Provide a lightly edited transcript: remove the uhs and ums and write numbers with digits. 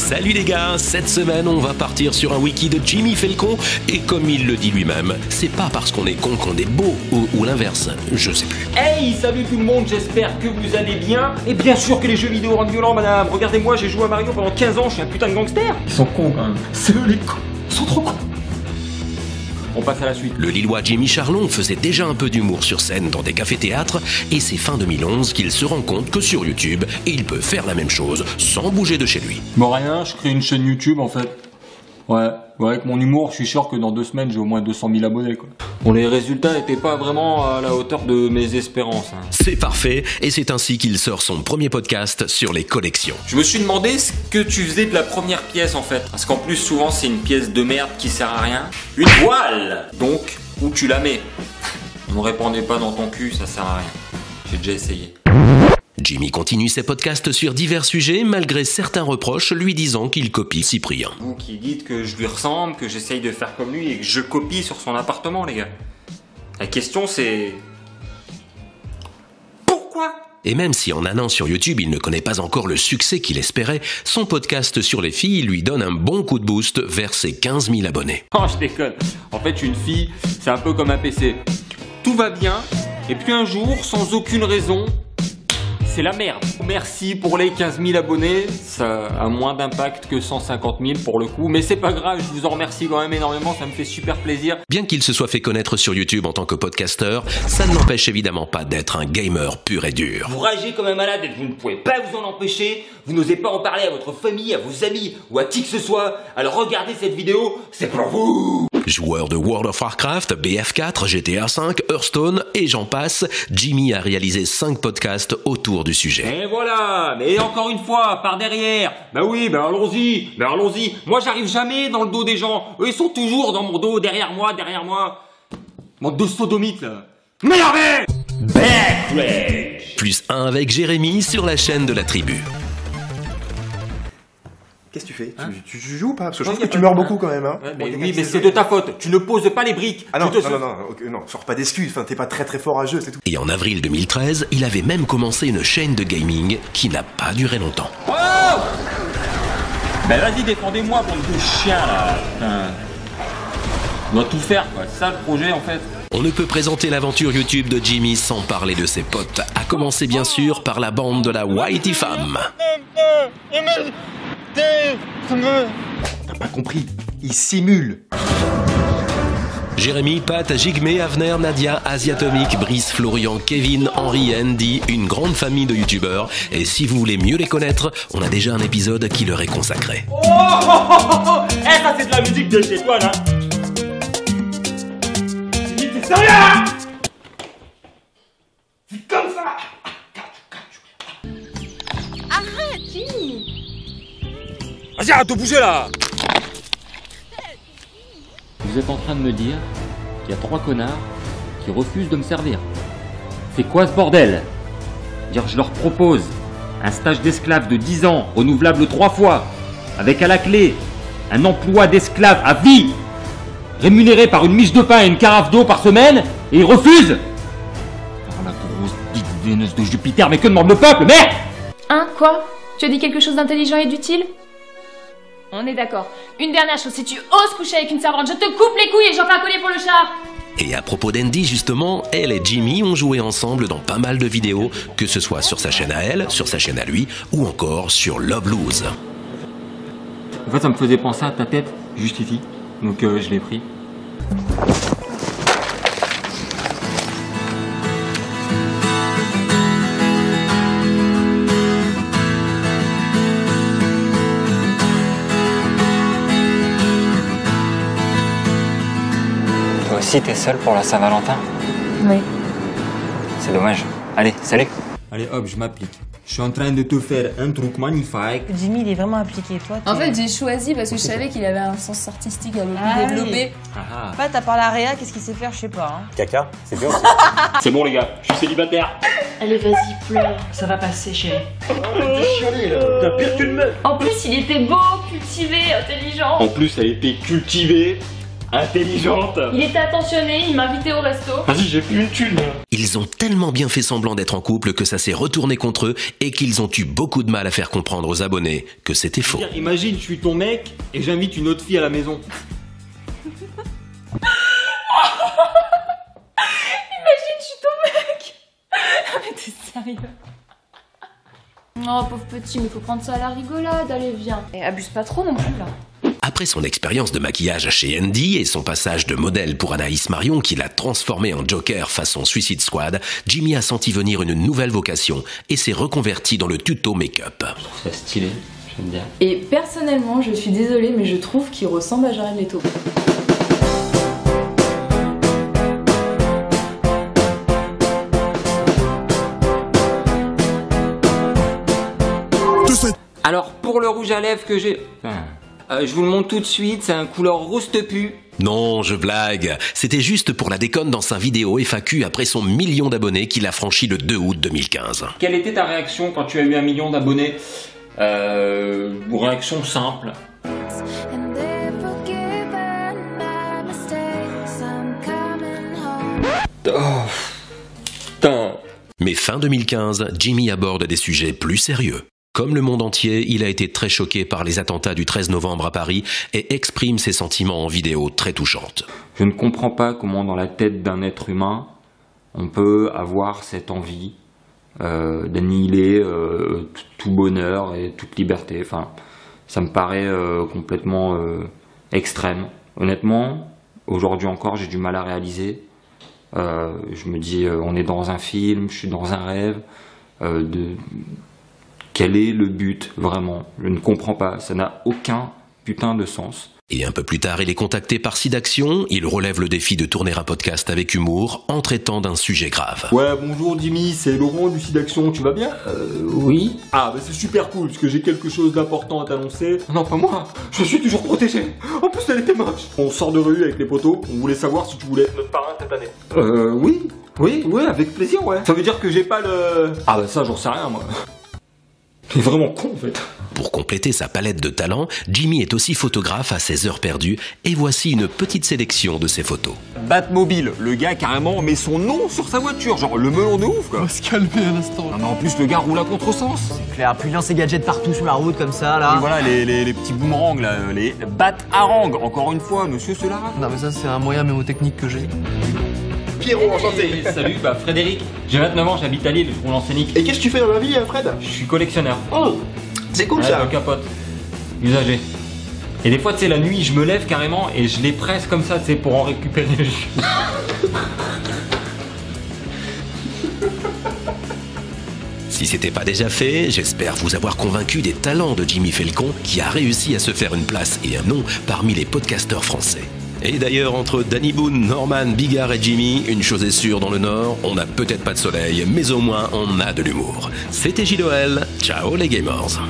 Salut les gars, cette semaine on va partir sur un wiki de Jimmy fait le con et comme il le dit lui-même, c'est pas parce qu'on est con qu'on est beau ou l'inverse, je sais plus. Hey, salut tout le monde, j'espère que vous allez bien. Et bien sûr que les jeux vidéo rendent violents madame. Regardez-moi, j'ai joué à Mario pendant 15 ans, je suis un putain de gangster. Ils sont cons quand même. C'est eux les cons, ils sont trop cons. On passe à la suite. Le Lillois Jimmy Charlon faisait déjà un peu d'humour sur scène dans des cafés-théâtres et c'est fin 2011 qu'il se rend compte que sur YouTube, il peut faire la même chose sans bouger de chez lui. Bon rien, je crée une chaîne YouTube en fait. Ouais, avec mon humour, je suis sûr que dans 2 semaines j'ai au moins 200 000 abonnés quoi. Bon, les résultats n'étaient pas vraiment à la hauteur de mes espérances. C'est parfait et c'est ainsi qu'il sort son premier podcast sur les collections. Je me suis demandé ce que tu faisais de la première pièce en fait. Parce qu'en plus souvent c'est une pièce de merde qui sert à rien. Une voile. Donc, où tu la mets? Ne répondez pas dans ton cul, ça sert à rien. J'ai déjà essayé. Jimmy continue ses podcasts sur divers sujets malgré certains reproches lui disant qu'il copie Cyprien. Vous qui dites que je lui ressemble, que j'essaye de faire comme lui et que je copie sur son appartement les gars. La question c'est... Pourquoi ? Et même si en un an sur YouTube il ne connaît pas encore le succès qu'il espérait, son podcast sur les filles lui donne un bon coup de boost vers ses 15 000 abonnés. Oh je déconne. En fait une fille, c'est un peu comme un PC. Tout va bien, et puis un jour, sans aucune raison... C'est la merde. Merci pour les 15 000 abonnés. Ça a moins d'impact que 150 000 pour le coup. Mais c'est pas grave, je vous en remercie quand même énormément. Ça me fait super plaisir. Bien qu'il se soit fait connaître sur YouTube en tant que podcasteur, ça ne l'empêche évidemment pas d'être un gamer pur et dur. Vous ragez comme un malade et vous ne pouvez pas vous en empêcher. Vous n'osez pas en parler à votre famille, à vos amis ou à qui que ce soit. Alors regardez cette vidéo, c'est pour vous. Joueur de World of Warcraft, BF4, GTA V, Hearthstone et j'en passe, Jimmy a réalisé 5 podcasts autour du sujet. Et voilà, mais encore une fois, par derrière. Bah oui, bah allons-y, Moi j'arrive jamais dans le dos des gens. Eux ils sont toujours dans mon dos, derrière moi. Bande de sodomites là. M'énervez! Backrage! Plus 1 avec Jérémy sur la chaîne de la tribu. Qu'est-ce que tu fais tu joues ou pas? Parce que je Non, trouve que tu meurs beaucoup quand même. Hein. Ouais, oui, mais c'est de ta faute. Tu ne poses pas les briques. Ah non, non, sors pas d'excuses. Enfin, t'es pas très fort à jeu, c'est tout. Et en avril 2013, il avait même commencé une chaîne de gaming qui n'a pas duré longtemps. Oh ben vas-y, défendez-moi, bande de chiens là. On doit tout faire quoi. C'est ça le projet en fait. On ne peut présenter l'aventure YouTube de Jimmy sans parler de ses potes. À commencer bien sûr par la bande de la Whitey Fam. T'as pas compris. Il simule. Jérémy, Pat, Jigmé, Avner, Nadia, Asiatomic, Brice, Florian, Kevin, Henri, Andy, une grande famille de youtubeurs. Et si vous voulez mieux les connaître, on a déjà un épisode qui leur est consacré. Oh eh, ça c'est de la musique de chez toi là. C'est sérieux hein? C'est comme ça. Arrête, Jimmy. Vas-y, arrête de bouger là. Vous êtes en train de me dire qu'il y a 3 connards qui refusent de me servir. C'est quoi ce bordel? Dire je leur propose un stage d'esclave de 10 ans, renouvelable 3 fois, avec à la clé un emploi d'esclave à vie, rémunéré par une miche de pain et une carafe d'eau par semaine, et ils refusent? Oh la grosse bite veineuse de Jupiter, mais que demande le peuple, merde! Hein, quoi? Tu as dit quelque chose d'intelligent et d'utile? On est d'accord. Une dernière chose, si tu oses coucher avec une servante, je te coupe les couilles et j'en fais un collier pour le chat. Et à propos d'Andy, justement, elle et Jimmy ont joué ensemble dans pas mal de vidéos, que ce soit sur sa chaîne à elle, sur sa chaîne à lui, ou encore sur Love Lose. En fait, ça me faisait penser à ta tête, juste ici. Donc je l'ai pris. Toi aussi, t'es seul pour la Saint-Valentin? Oui. C'est dommage. Allez, salut. Allez hop, je m'applique. Je suis en train de te faire un truc magnifique. Jimmy, il est vraiment appliqué, toi. En fait, j'ai choisi parce que je savais qu'il avait un sens artistique un peu plus développé. Ah. Pas, t'as parlé à Réa, qu'est-ce qu'il sait faire, je sais pas. Hein. Caca, c'est bien aussi. C'est bon les gars, je suis célibataire. Allez, vas-y, pleure. Ça va passer, chérie. T'as pire qu'une meuf. En plus, il était beau, cultivé, intelligent. En plus, elle était cultivée. intelligente. Il était attentionné, il m'invitait au resto. Vas-y, j'ai plus une thune. Ils ont tellement bien fait semblant d'être en couple que ça s'est retourné contre eux et qu'ils ont eu beaucoup de mal à faire comprendre aux abonnés que c'était faux. Imagine, je suis ton mec et j'invite une autre fille à la maison. Imagine, je suis ton mec. Ah mais t'es sérieux? Oh pauvre petit, mais faut prendre ça à la rigolade, allez viens. Et abuse pas trop non plus là. Après son expérience de maquillage chez Andy et son passage de modèle pour Anaïs Marion qui l'a transformé en Joker façon Suicide Squad, Jimmy a senti venir une nouvelle vocation et s'est reconverti dans le tuto make-up. Je trouve ça stylé, j'aime bien. Et personnellement, je suis désolée, mais je trouve qu'il ressemble à Jared Leto. Alors pour le rouge à lèvres que j'ai... je vous le montre tout de suite, c'est un couleur rouste pu. Non, je blague. C'était juste pour la déconne dans sa vidéo FAQ après son 1 million d'abonnés qu'il a franchi le 2 août 2015. Quelle était ta réaction quand tu as eu 1 million d'abonnés? Réaction simple. Oh, putain. Mais fin 2015, Jimmy aborde des sujets plus sérieux. Comme le monde entier, il a été très choqué par les attentats du 13 novembre à Paris et exprime ses sentiments en vidéo très touchante. Je ne comprends pas comment dans la tête d'un être humain, on peut avoir cette envie d'annihiler tout bonheur et toute liberté. Enfin, ça me paraît complètement extrême. Honnêtement, aujourd'hui encore, j'ai du mal à réaliser. Je me dis, on est dans un film, je suis dans un rêve. Quel est le but, vraiment? Je ne comprends pas, ça n'a aucun putain de sens. Et un peu plus tard, il est contacté par SIDAction, il relève le défi de tourner un podcast avec humour en traitant d'un sujet grave. Ouais, bonjour Jimmy, c'est Laurent du SIDAction, tu vas bien? Oui. Ah bah c'est super cool, parce que j'ai quelque chose d'important à t'annoncer. Non, pas moi, je suis toujours protégé. En plus, elle était moche. On sort de rue avec les potos, on voulait savoir si tu voulais être notre parrain cette année. Oui, avec plaisir, ouais. Ça veut dire que j'ai pas le... Ah bah ça, j'en sais rien, moi. C'est vraiment con en fait. Pour compléter sa palette de talents, Jimmy est aussi photographe à ses heures perdues et voici une petite sélection de ses photos. Batmobile, le gars carrément met son nom sur sa voiture, genre le melon de ouf quoi. On va se calmer un instant. Non mais en plus le gars roule à contresens. C'est clair, puis il lance ses gadgets partout sur la route comme ça là. Et voilà les petits boomerangs là, les bat-harangues, encore une fois, monsieur Solara. Non mais ça c'est un moyen mémotechnique que j'ai. Pierrot, enchanté. Salut, Frédéric. J'ai 29 ans, j'habite à Lille, je roule en scénic. Et qu'est-ce que tu fais dans la vie, Fred? Je suis collectionneur. Oh, c'est cool ouais, ça. de capote. Usagé. Et des fois, tu sais, la nuit, je me lève carrément et je les presse comme ça, tu sais, pour en récupérer le jus. Si c'était pas déjà fait, j'espère vous avoir convaincu des talents de Jimmy Felcon qui a réussi à se faire une place et un nom parmi les podcasteurs français. Et d'ailleurs, entre Danny Boone, Norman, Bigard et Jimmy, une chose est sûre dans le Nord, on n'a peut-être pas de soleil, mais au moins on a de l'humour. C'était JLOL, ciao les gamers.